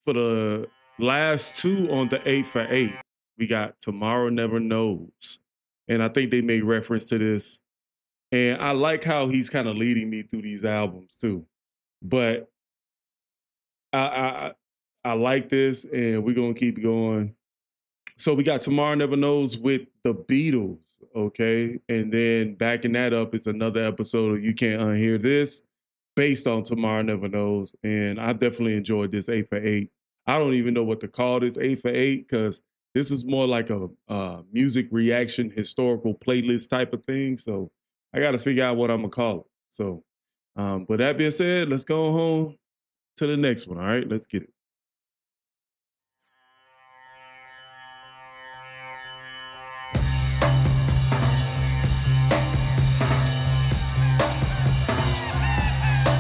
for the last two on the 8 for 8, we got Tomorrow Never Knows. And I think they made reference to this. And I like how he's kind of leading me through these albums too. But I I like this, and we're gonna keep going. So we got Tomorrow Never Knows with the Beatles, okay? And then backing that up is another episode of You Can't Unhear This, based on Tomorrow Never Knows. And I definitely enjoyed this 8 for 8. I don't even know what to call this 8 for 8 because this is more like a music reaction, historical playlist type of thing. So I got to figure out what I'm going to call it. So, but that being said, let's go home to the next one. All right, let's get it.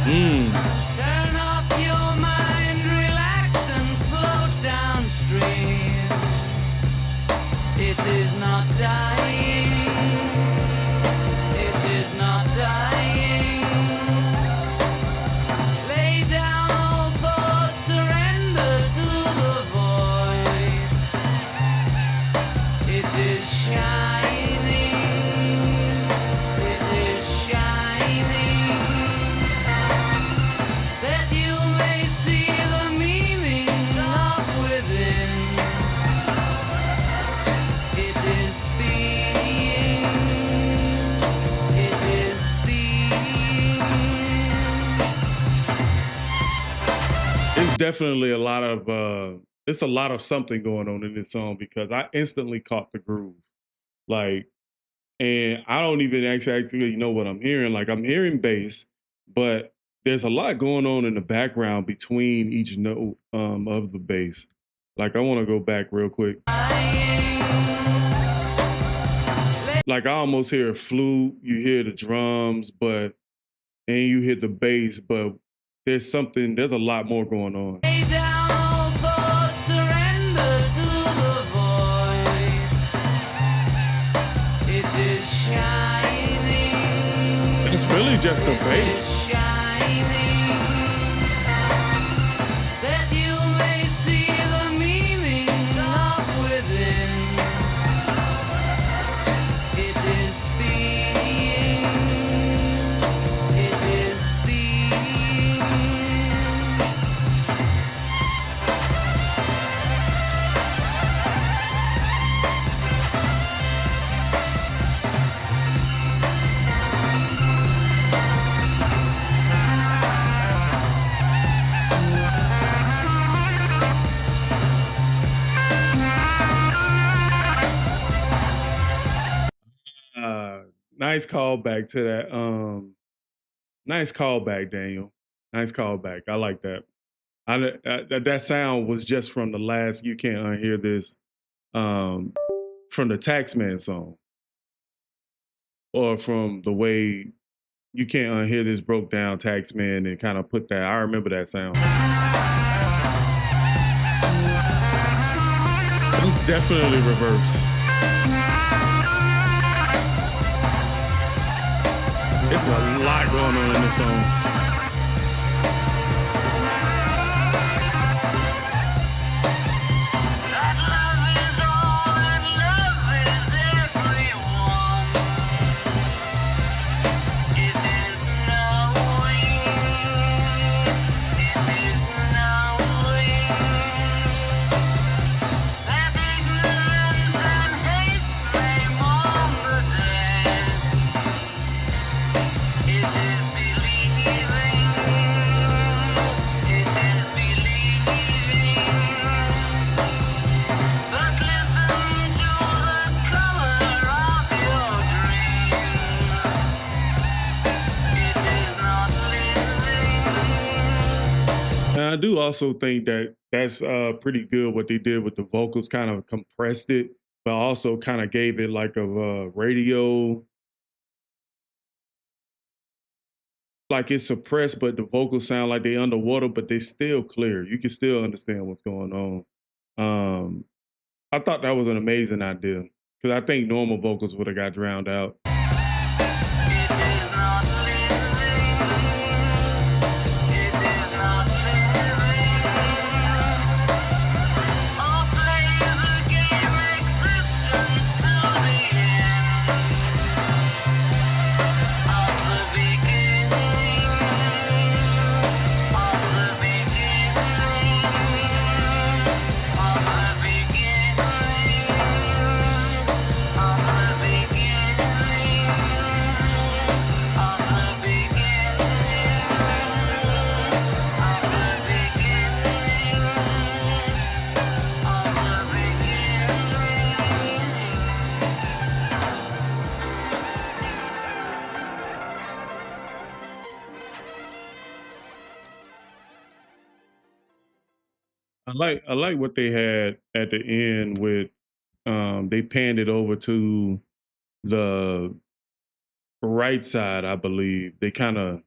Turn off your mind, relax and float downstream. It is not dying. It is not dying. Lay down all thoughts, surrender to the void. It is shining. It is shining. That you may see the meaning of within. It is being. It is being. It's definitely a lot of it's a lot of something going on in this song because I instantly caught the groove. Like, and I don't even actually know what I'm hearing. Like, I'm hearing bass, but there's a lot going on in the background between each note of the bass. Like, I want to go back real quick. Like, I almost hear a flute, you hear the drums, and you hear the bass, but there's a lot more going on. Lay down all thoughts, surrender to the void. It is shining. It's really just the It is bass. shining. That you may see the meaning of within. It is being. It is being. Nice callback to that. Nice callback, Daniel. Nice callback. I like that. That sound was just from the last You Can't Unhear This, from the Taxman song, or from the way You Can't Unhear This broke down Taxman and kind of put that. I remember that sound. It's definitely reverse. It's a lot going on in this song. That love is all and love is everyone. It is knowing. It is knowing. That ignorance and hate may mourn the dead. It is believing. It is believing. But listen to the color of your dream. It is not living. And I do also think that that's pretty good what they did with the vocals, kind of compressed it, but also kind of gave it like a radio, like it's suppressed, but the vocals sound like they underwater, but they still clear. You can still understand what's going on. I thought that was an amazing idea because I think normal vocals would have got drowned out. It is not living. It is not living. I like what they had at the end with they panned it over to the right side, I believe. They kind of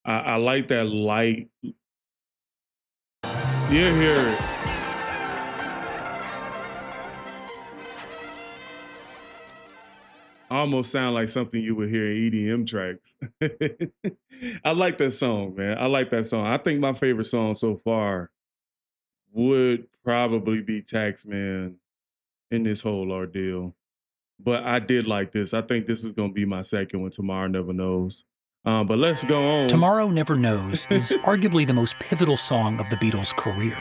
I like that light. You hear it. Almost sound like something you would hear in EDM tracks. I like that song, man. I like that song. I think my favorite song so far would probably be Taxman in this whole ordeal. But I did like this. I think this is going to be my second one. Tomorrow Never Knows. But let's go on. Tomorrow Never Knows is arguably the most pivotal song of the Beatles' career.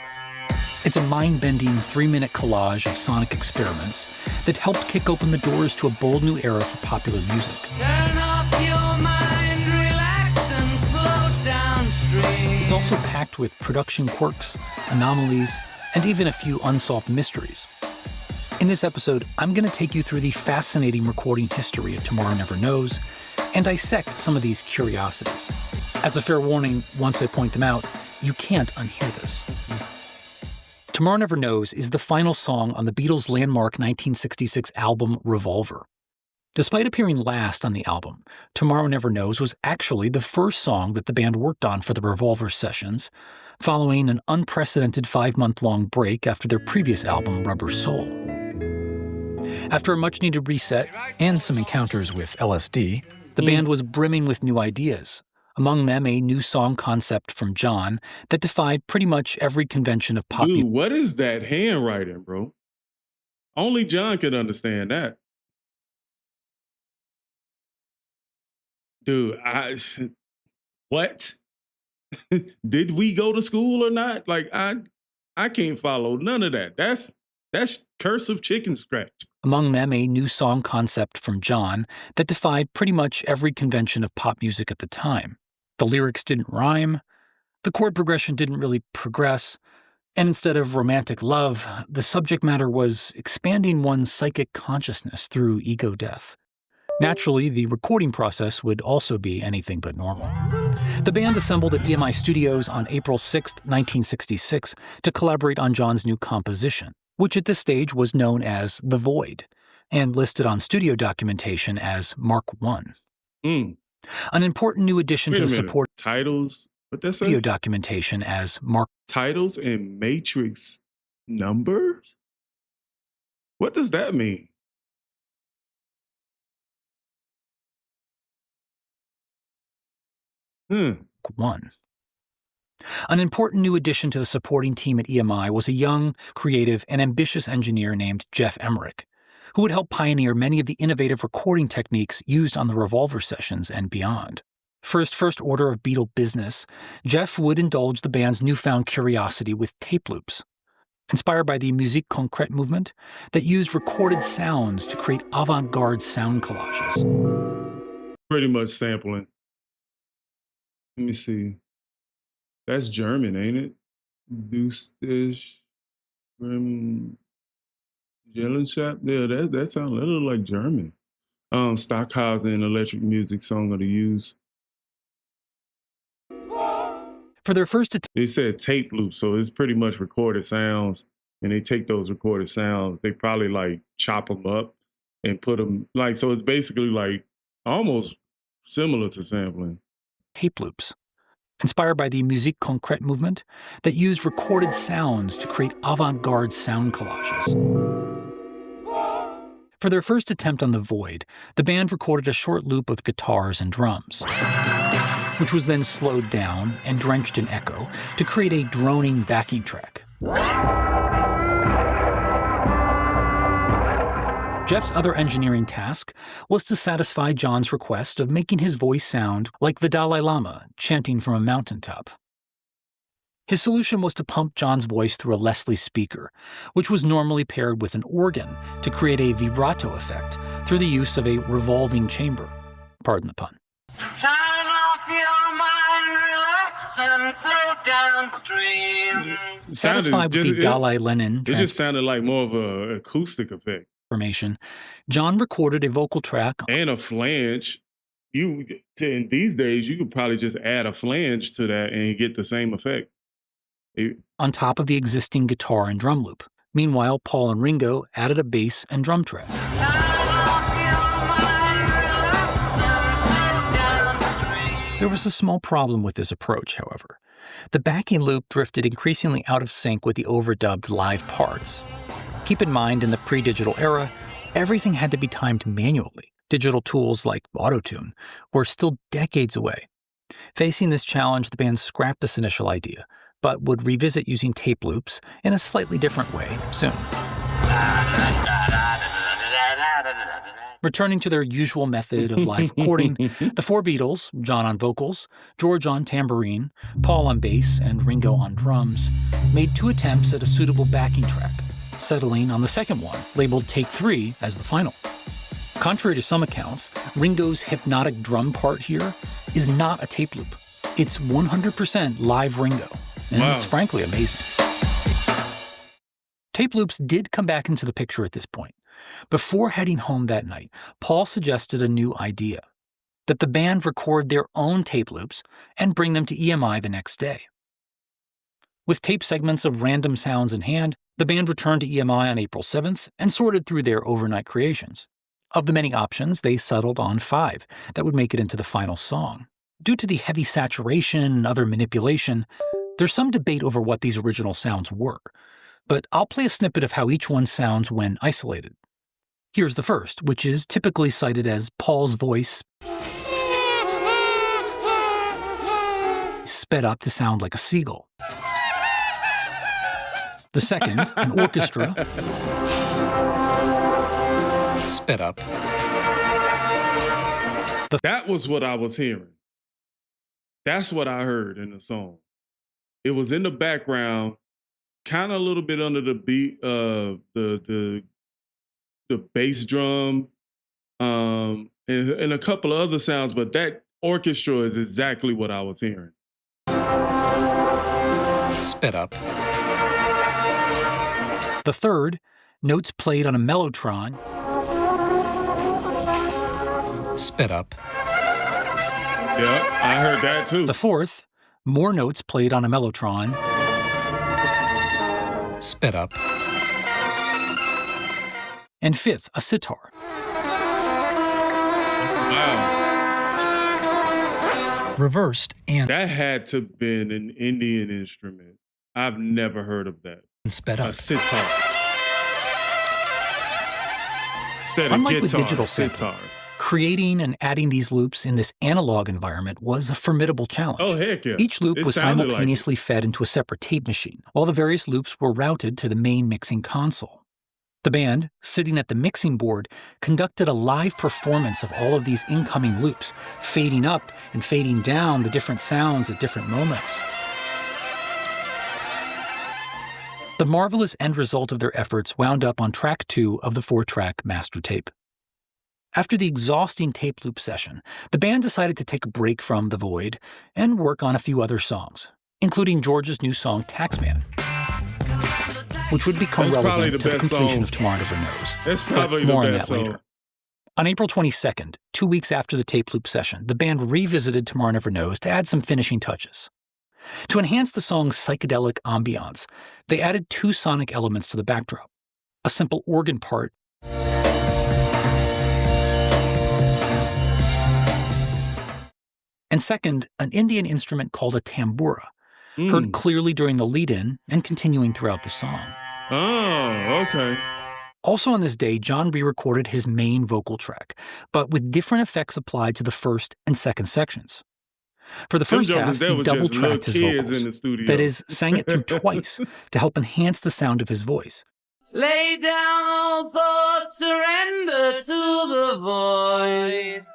It's a mind-bending 3-minute collage of sonic experiments that helped kick open the doors to a bold new era for popular music. Turn off your mind, relax and float downstream. It's also packed with production quirks, anomalies, and even a few unsolved mysteries. In this episode, I'm going to take you through the fascinating recording history of Tomorrow Never Knows and dissect some of these curiosities. As a fair warning, once I point them out, you can't unhear this. Tomorrow Never Knows is the final song on the Beatles' landmark 1966 album Revolver. Despite appearing last on the album, Tomorrow Never Knows was actually the first song that the band worked on for the Revolver sessions, following an unprecedented 5-month-long break after their previous album, Rubber Soul. After a much-needed reset and some encounters with LSD, the band was brimming with new ideas, among them a new song concept from John that defied pretty much every convention of pop music. Dude, what is that handwriting, bro? Only John could understand that. Dude, what? Did we go to school or not? Like, I can't follow none of that. That's cursive chicken scratch. Among them, a new song concept from John that defied pretty much every convention of pop music at the time. The lyrics didn't rhyme, the chord progression didn't really progress, and instead of romantic love, the subject matter was expanding one's psychic consciousness through ego death. Naturally, the recording process would also be anything but normal. The band assembled at EMI Studios on April 6, 1966, to collaborate on John's new composition, which at this stage was known as The Void, and listed on studio documentation as Mark I. An important new addition to the support titles, what that studio documentation as Mark titles and matrix numbers? What does that mean? I. An important new addition to the supporting team at EMI was a young, creative, and ambitious engineer named Jeff Emmerich, who would help pioneer many of the innovative recording techniques used on the Revolver sessions and beyond. For his first order of Beatle business, Jeff would indulge the band's newfound curiosity with tape loops, inspired by the musique concrète movement that used recorded sounds to create avant-garde sound collages. Pretty much sampling. Let me see. That's German, ain't it? Dustisch, Jellenschap. Yeah, that sounds a little like German. Stockhausen, electric music song of the use. For their first they said tape loop, so it's pretty much recorded sounds, and they take those recorded sounds, they probably like chop them up and put them like, so it's basically like almost similar to sampling. Tape loops, inspired by the musique concrète movement that used recorded sounds to create avant-garde sound collages. For their first attempt on The Void, the band recorded a short loop of guitars and drums, which was then slowed down and drenched in echo to create a droning backing track. Jeff's other engineering task was to satisfy John's request of making his voice sound like the Dalai Lama chanting from a mountaintop. His solution was to pump John's voice through a Leslie speaker, which was normally paired with an organ to create a vibrato effect through the use of a revolving chamber. Pardon the pun. Turn off your mind, relax and float downstream. Satisfied with the Dalai Lenin it just sounded like more of an acoustic effect. Formation, John recorded a vocal track and a flange. In these days, you could probably just add a flange to that and get the same effect. on top of the existing guitar and drum loop. Meanwhile, Paul and Ringo added a bass and drum track. There was a small problem with this approach, however. The backing loop drifted increasingly out of sync with the overdubbed live parts. Keep in mind, in the pre-digital era, everything had to be timed manually. Digital tools like Auto-Tune were still decades away. Facing this challenge, the band scrapped this initial idea, but would revisit using tape loops in a slightly different way soon. Returning to their usual method of live recording, the four Beatles, John on vocals, George on tambourine, Paul on bass, and Ringo on drums, made 2 attempts at a suitable backing track, settling on the second one, labeled Take 3, as the final. Contrary to some accounts, Ringo's hypnotic drum part here is not a tape loop. It's 100% live Ringo, and It's frankly amazing. Tape loops did come back into the picture at this point. Before heading home that night, Paul suggested a new idea, that the band record their own tape loops and bring them to EMI the next day. With tape segments of random sounds in hand, the band returned to EMI on April 7th and sorted through their overnight creations. Of the many options, they settled on 5 that would make it into the final song. Due to the heavy saturation and other manipulation, there's some debate over what these original sounds were, but I'll play a snippet of how each one sounds when isolated. Here's the first, which is typically cited as Paul's voice sped up to sound like a seagull. The second, an orchestra, sped up. That was what I was hearing. That's what I heard in the song. It was in the background, kind of a little bit under the beat, the bass drum, and a couple of other sounds, but that orchestra is exactly what I was hearing. Sped up. The third, notes played on a mellotron, sped up. Yeah, I heard that too. The fourth, more notes played on a mellotron, sped up. And fifth, a sitar. Wow. Reversed and that had to have been an Indian instrument. I've never heard of that. Sped up. A sitar. Instead of Unlike guitar, with digital sampling, sitar. Creating and adding these loops in this analog environment was a formidable challenge. Oh, heck yeah. Each loop It was sounded simultaneously fed into a separate tape machine, while the various loops were routed to the main mixing console. The band, sitting at the mixing board, conducted a live performance of all of these incoming loops, fading up and fading down the different sounds at different moments. The marvelous end result of their efforts wound up on track 2 of the 4-track master tape. After the exhausting tape loop session, the band decided to take a break from The Void and work on a few other songs, including George's new song Taxman, which would become relevant to the completion of Tomorrow Never Knows. That's probably the best song. Later. On April 22nd, 2 weeks after the tape loop session, the band revisited Tomorrow Never Knows to add some finishing touches. To enhance the song's psychedelic ambiance, they added 2 sonic elements to the backdrop: a simple organ part and second, an Indian instrument called a tambura, heard clearly during the lead-in and continuing throughout the song. Oh, okay. Also on this day, John re-recorded his main vocal track, but with different effects applied to the first and second sections. For the first half, he double-tracked his vocals. In the studio. That is, sang it through twice to help enhance the sound of his voice. Lay down all thoughts, surrender to the void.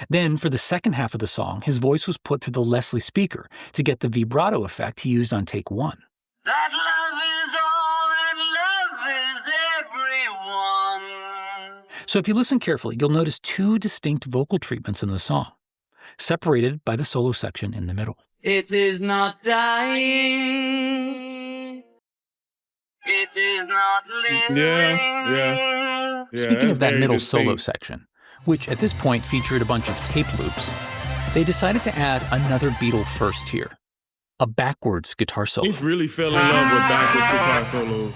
Then, for the second half of the song, his voice was put through the Leslie speaker to get the vibrato effect he used on take 1. That love is all and love is everyone. So if you listen carefully, you'll notice 2 distinct vocal treatments in the song, separated by the solo section in the middle. It is not dying. It is not living. Yeah. Speaking of that middle solo section, which at this point featured a bunch of tape loops, they decided to add another Beatle first here. a backwards guitar solo. He really fell in love with backwards guitar solos.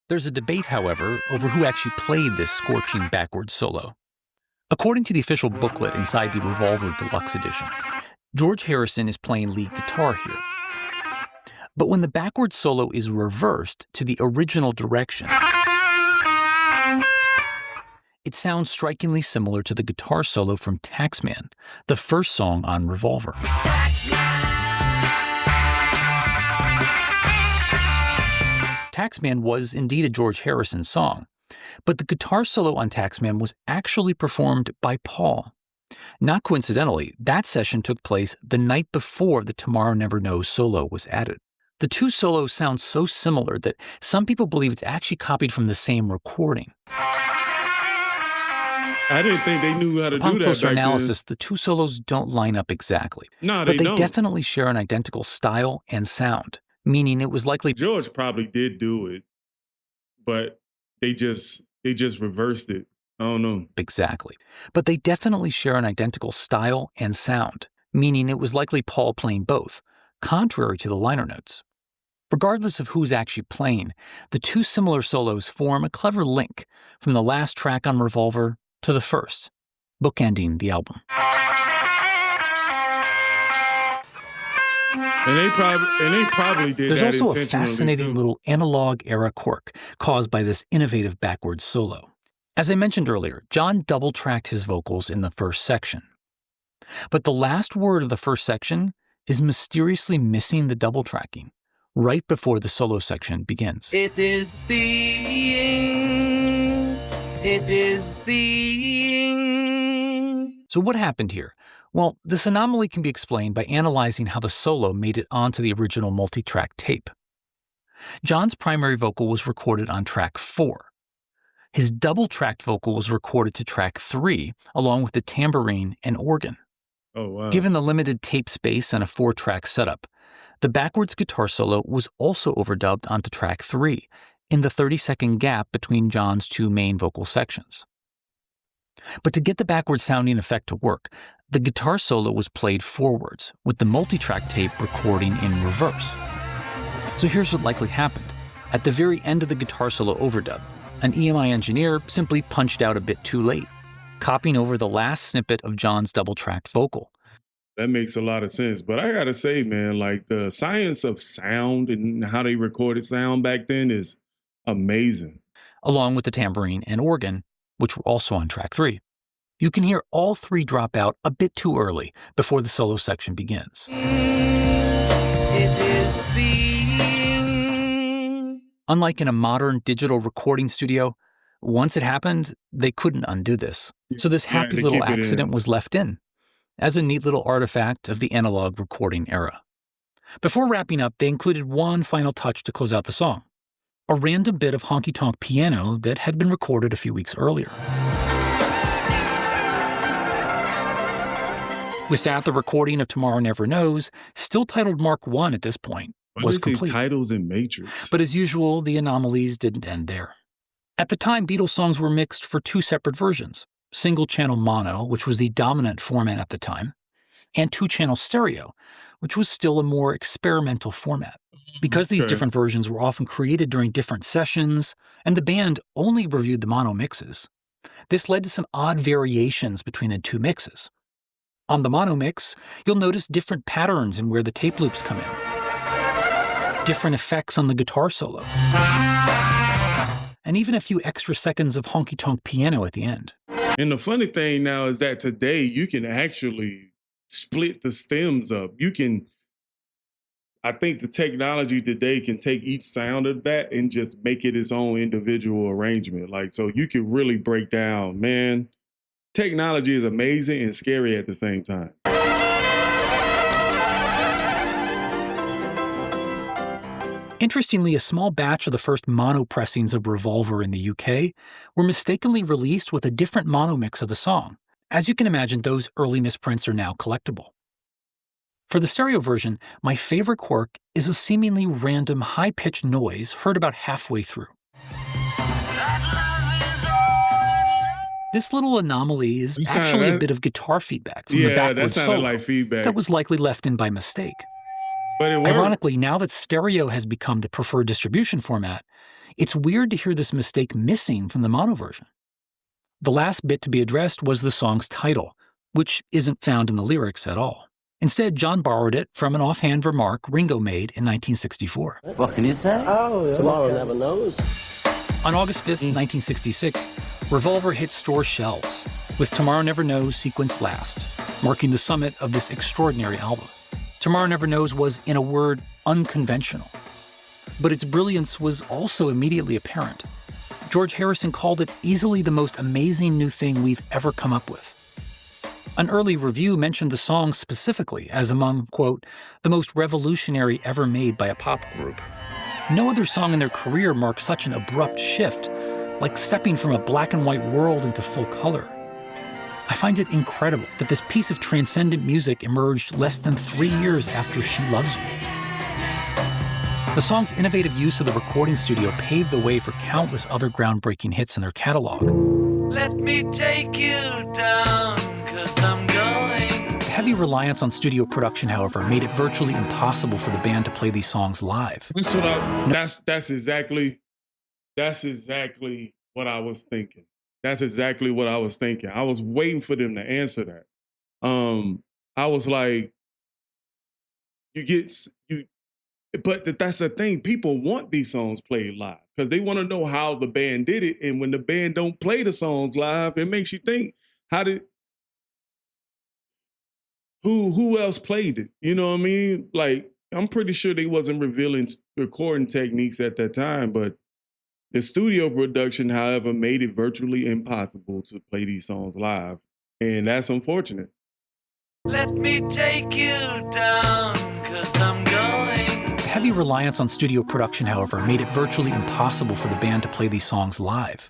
There's a debate, however, over who actually played this scorching backwards solo. According to the official booklet inside the Revolver Deluxe Edition, George Harrison is playing lead guitar here. But when the backwards solo is reversed to the original direction, it sounds strikingly similar to the guitar solo from Taxman, the first song on Revolver. Taxman was indeed a George Harrison song, but the guitar solo on Taxman was actually performed by Paul. Not coincidentally, that session took place the night before the Tomorrow Never Knows solo was added. The two solos sound so similar that some people believe it's actually copied from the same recording. I didn't think they knew how to Upon do that closer back analysis, the two solos don't line up exactly. No, but they don't. definitely share an identical style and sound, meaning it was likely George probably did do it, but they just reversed it. I don't know. exactly. But they definitely share an identical style and sound, meaning it was likely Paul playing both, contrary to the liner notes. Regardless of who's actually playing, the two similar solos form a clever link from the last track on Revolver to the first, bookending the album. And they probably did There's that also a intentionally, fascinating too. little analog era quirk caused by this innovative backwards solo. As I mentioned earlier, John double-tracked his vocals in the first section. But the last word of the first section is mysteriously missing the double tracking right before the solo section begins. It is being. It is being. So what happened here? Well, this anomaly can be explained by analyzing how the solo made it onto the original multi-track tape. John's primary vocal was recorded on track 4. His double-tracked vocal was recorded to track 3, along with the tambourine and organ. Oh, wow. Given the limited tape space and a 4-track setup, the backwards guitar solo was also overdubbed onto track 3, in the 30-second gap between John's two main vocal sections. But to get the backwards sounding effect to work, the guitar solo was played forwards, with the multi-track tape recording in reverse. So here's what likely happened. At the very end of the guitar solo overdub, an EMI engineer simply punched out a bit too late, copying over the last snippet of John's double-tracked vocal. That makes a lot of sense. But I gotta say, man, like the science of sound and how they recorded sound back then is amazing. Along with the tambourine and organ, which were also on track 3. You can hear all 3 drop out a bit too early before the solo section begins. It is being. Unlike in a modern digital recording studio, once it happened, they couldn't undo this. So this Yeah, happy they little keep it accident in. was left in, as a neat little artifact of the analog recording era. Before wrapping up, they included one final touch to close out the song, a random bit of honky-tonk piano that had been recorded a few weeks earlier. With that, the recording of Tomorrow Never Knows, still titled Mark I at this point, was What is complete. titles in Matrix? But as usual, the anomalies didn't end there. At the time, Beatles songs were mixed for 2 separate versions, single-channel mono, which was the dominant format at the time, and 2-channel stereo, which was still a more experimental format. Because these Okay. different versions were often created during different sessions, and the band only reviewed the mono mixes, this led to some odd variations between the 2 mixes. On the mono mix, you'll notice different patterns in where the tape loops come in, different effects on the guitar solo, and even a few extra seconds of honky-tonk piano at the end. And the funny thing now is that today you can actually split the stems up. I think the technology today can take each sound of that and just make it its own individual arrangement. Like, so you can really break down, man, technology is amazing and scary at the same time. Interestingly, a small batch of the first mono pressings of Revolver in the UK were mistakenly released with a different mono mix of the song. As you can imagine, those early misprints are now collectible. For the stereo version, my favorite quirk is a seemingly random high-pitched noise heard about halfway through. That love is all. This little anomaly is actually a bit of guitar feedback from the that backwards sounded solo like feedback. that was likely left in by mistake. But it worked. Ironically, now that stereo has become the preferred distribution format, it's weird to hear this mistake missing from the mono version. The last bit to be addressed was the song's title, which isn't found in the lyrics at all. Instead, John borrowed it from an offhand remark Ringo made in 1964. What can you say? Oh, tomorrow never knows. On August 5th, 1966, Revolver hit store shelves, with Tomorrow Never Knows sequenced last, marking the summit of this extraordinary album. Tomorrow Never Knows was, in a word, unconventional. But its brilliance was also immediately apparent. George Harrison called it easily the most amazing new thing we've ever come up with. An early review mentioned the song specifically as among, quote, the most revolutionary ever made by a pop group. No other song in their career marked such an abrupt shift, like stepping from a black and white world into full color. I find it incredible that this piece of transcendent music emerged less than 3 years after She Loves You. The song's innovative use of the recording studio paved the way for countless other groundbreaking hits in their catalog. Let me take you down, 'cause I'm going. The heavy reliance on studio production, however, made it virtually impossible for the band to play these songs live. That's exactly what I was thinking. That's exactly what I was thinking. I was waiting for them to answer that. I was like, but that's the thing. People want these songs played live because they want to know how the band did it. And when the band don't play the songs live, it makes you think, who else played it? You know what I mean? Like, I'm pretty sure they wasn't revealing recording techniques at that time, but the studio production, however, made it virtually impossible to play these songs live. And that's unfortunate. Let me take you down, 'cause I'm going. The heavy reliance on studio production, however, made it virtually impossible for the band to play these songs live.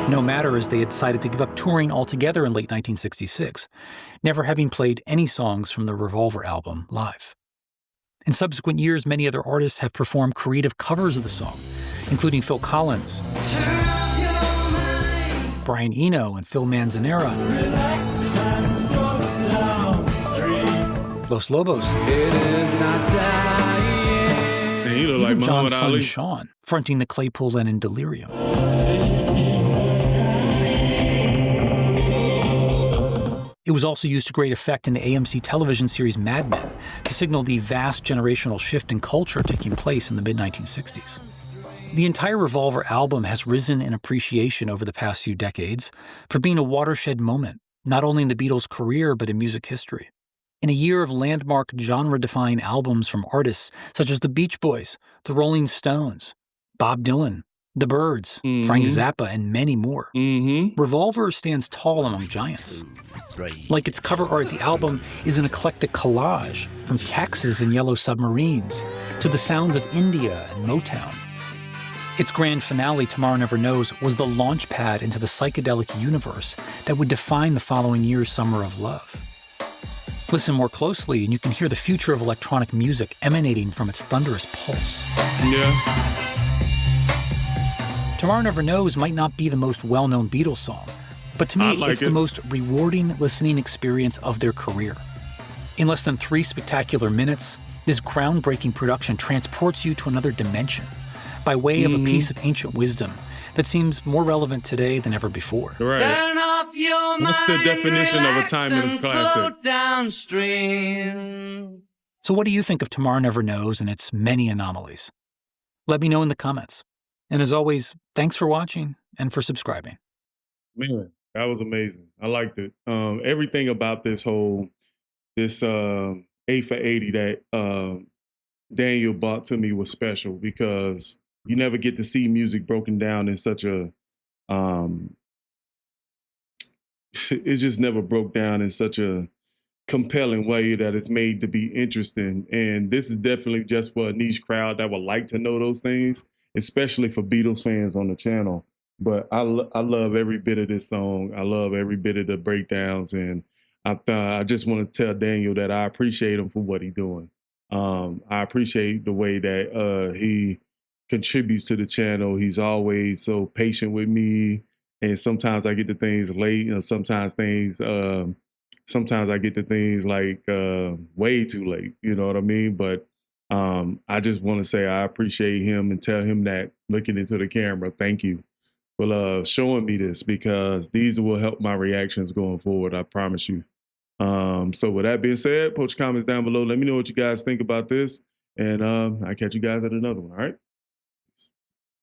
No matter as they had decided to give up touring altogether in late 1966, never having played any songs from the Revolver album live. In subsequent years, many other artists have performed creative covers of the song, including Phil Collins, Brian Eno, and Phil Manzanera, Los Lobos, And he looked like even John's Muhammad son Ali. Sean, fronting the Claypool Lennon Delirium. It was also used to great effect in the AMC television series Mad Men to signal the vast generational shift in culture taking place in the mid-1960s. The entire Revolver album has risen in appreciation over the past few decades for being a watershed moment, not only in the Beatles' career but in music history. In a year of landmark genre-defining albums from artists such as the Beach Boys, the Rolling Stones, Bob Dylan, the Byrds, Frank Zappa, and many more, Revolver stands tall among giants. Like its cover art, the album is an eclectic collage from Texas and Yellow Submarines to the sounds of India and Motown. Its grand finale, Tomorrow Never Knows, was the launch pad into the psychedelic universe that would define the following year's Summer of Love. Listen more closely and you can hear the future of electronic music emanating from its thunderous pulse. Yeah. Tomorrow Never Knows might not be the most well-known Beatles song, but to me, it's the most rewarding listening experience of their career. In less than 3 spectacular minutes, this groundbreaking production transports you to another dimension by way of a piece of ancient wisdom that seems more relevant today than ever before. Right. Turn off your What's the mind, definition of a relax timeless and classic? float downstream. So what do you think of Tomorrow Never Knows and its many anomalies? Let me know in the comments. And as always, thanks for watching and for subscribing. Man, that was amazing. I liked it. Everything about this 8 for 80 that Daniel brought to me was special because you never get to see music broken down in such a it just never broke down in such a compelling way that it's made to be interesting. And this is definitely just for a niche crowd that would like to know those things, especially for Beatles fans on the channel. But I love every bit of this song. I love every bit of the breakdowns. And I just want to tell Daniel that I appreciate him for what he's doing. I appreciate the way that he contributes to the channel. He's always so patient with me And sometimes I get to things late, and sometimes I get to things like way too late. You know what I mean? But I just want to say I appreciate him and tell him that looking into the camera. Thank you for showing me this, because these will help my reactions going forward. I promise you. So with that being said, post your comments down below. Let me know what you guys think about this, and I'll catch you guys at another one. All right.